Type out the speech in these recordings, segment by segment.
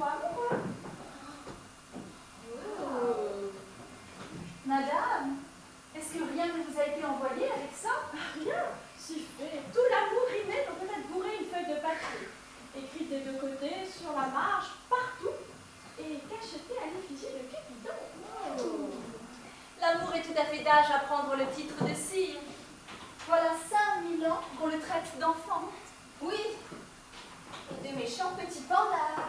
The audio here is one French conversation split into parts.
froid amoureux. Oh. Madame, est-ce que rien ne vous a été envoyé avec ça? Rien, si fait. Tout l'amour rimé peut peut-être bourrer une feuille de papier, écrite des deux côtés, sur la marge, partout, et cachetée à l'effigie de Cupidon. Oh. L'amour est tout à fait d'âge à prendre le titre de sire. Voilà 5000 ans qu'on le traite d'enfant. Oui, et de méchants petits pandas.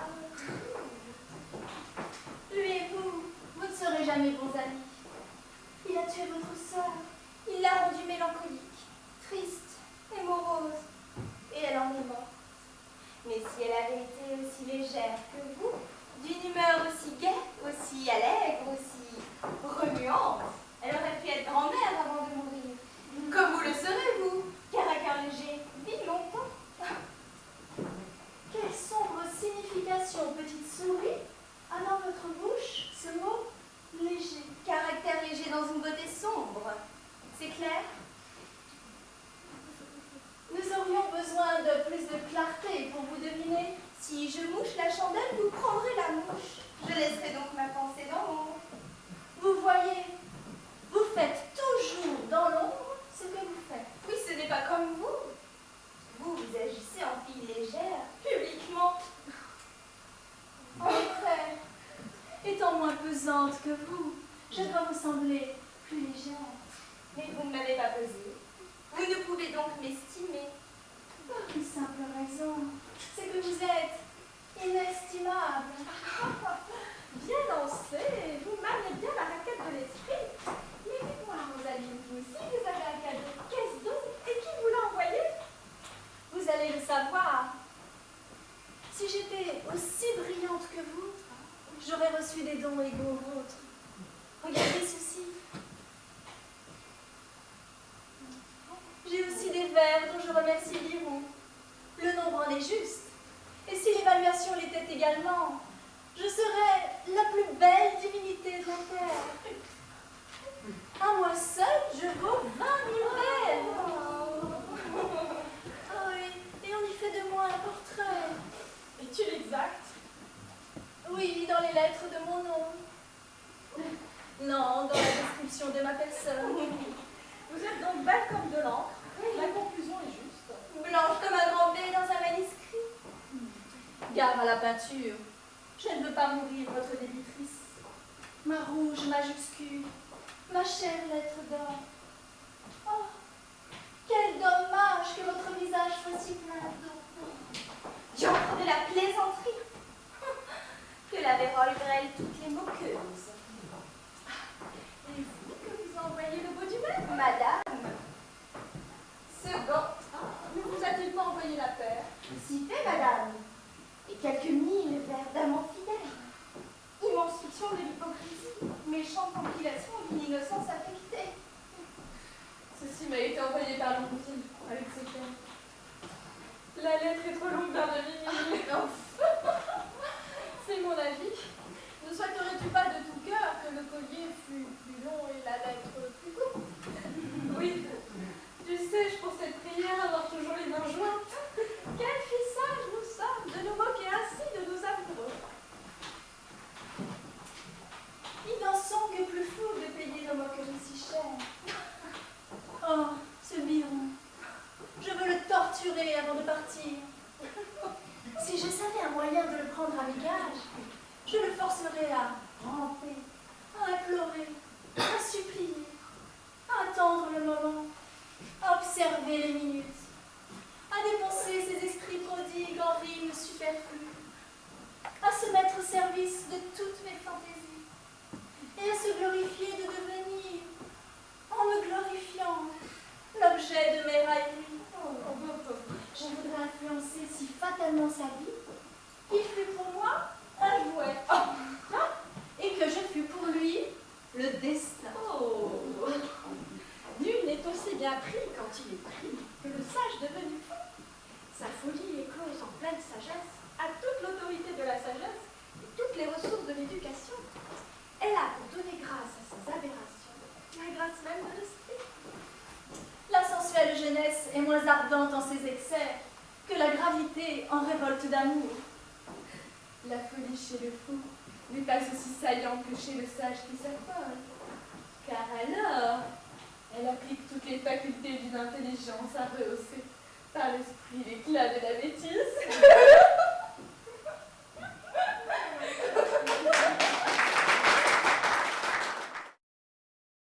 Lui et vous, vous ne serez jamais bons amis. Il a tué votre sœur. Il l'a rendue mélancolique, triste et morose, et elle en est morte. Mais si elle avait été aussi légère que vous, d'une humeur aussi gaie, aussi allègre, aussi remuante, elle aurait pu être grand-mère avant de mourir. Comme vous le serez, vous, car un cœur léger vit longtemps. Quelle sombre signification, petite souris, a dans votre bouche ce mot léger. Caractère léger dans une beauté sombre. C'est clair? Nous aurions besoin de plus de clarté pour vous deviner. Si je mouche la chandelle, vous prendrez la mouche. Je laisserai donc ma pensée dans l'ombre. Vous voyez, vous faites toujours dans l'ombre ce que vous faites. Oui, ce n'est pas comme vous. Vous, vous agissez en fille légère, publiquement. En effet, étant moins pesante que vous, je dois vous sembler plus légère. Mais vous ne m'avez pas pesé. Vous ne pouvez donc m'estimer. Pour une simple raison, c'est que vous êtes inestimable. Bien lancé, vous maniez bien la raquette de l'esprit. Mais dites-moi, Rosalie, vous aussi, vous avez un cadeau. Qu'est-ce donc? Et qui vous l'a envoyé? Vous allez le savoir. Si j'étais aussi brillante que vous, j'aurais reçu des dons égaux aux vôtres. Regardez ceci. J'ai aussi des vers dont je remercie Liron. Le nombre en est juste. Et si l'évaluation l'était également, je serais la plus belle divinité de la terre. À moi seule, je vaux 20 000 belles. Ah oui, et on y fait de moi un portrait. Es-tu l'exact? Oui, dans les lettres de mon nom. Non, dans la description de ma personne. Vous êtes donc belle comme de l'encre. La conclusion est juste. Blanche comme un grand B dans un manuscrit. Gare à la peinture. Je ne veux pas mourir, votre débitrice. Ma rouge majuscule, ma chère lettre d'or. Oh, quel dommage que votre visage soit si plein d'eau. J'entre de la plaisanterie. Que la vérole grêle toutes les moqueuses. Et vous, que vous envoyez le beau du maître? Madame, ce gant, Ne vous a-t-il pas envoyé la paire? si fait, madame, et quelques mille vers d'amants fidèles. Immense fiction de l'hypocrisie, méchante compilation d'une innocence affectée. Ceci m'a été envoyé par l'oncle avec ses cœurs. La lettre est trop longue d'un demi-minute. C'est mon avis. Ne souhaiterais-tu pas de tout cœur que le collier fût plus long et la lettre plus courte? Oui, tu sais, je pour cette prière avoir toujours les mains jointes. Quel fils sage nous sommes de nous moquer ainsi de nos amoureux. Il n'en sont que plus fous de payer nos moqueries si chères. Oh, ce Biron. Je veux le torturer avant de partir. Si je savais un moyen de le prendre à mes gages, je le forcerais à ramper, à implorer, à supplier, à attendre le moment, à observer les minutes, à dépenser ses esprits prodigues en rimes superflues, à se mettre au service de toutes mes fantaisies et à se glorifier de devenir, en me glorifiant, l'objet de mes railleries. Je voudrais influencer si fatalement sa vie qu'il fût pour moi un jouet et que je fûs pour lui le destin. Oh. Nul n'est aussi bien pris quand il est pris que le sage devenu fou. Sa folie éclose en pleine sagesse, a toute l'autorité de la sagesse et toutes les ressources de l'éducation. Elle a pour donner grâce à ses aberrations la grâce même de l'esprit. La sensuelle jeunesse est moins ardente en ses excès que la gravité en révolte d'amour. La folie chez le fou n'est pas aussi saillante que chez le sage qui s'affole, car alors, elle applique toutes les facultés d'une intelligence à rehausser par l'esprit l'éclat de la bêtise.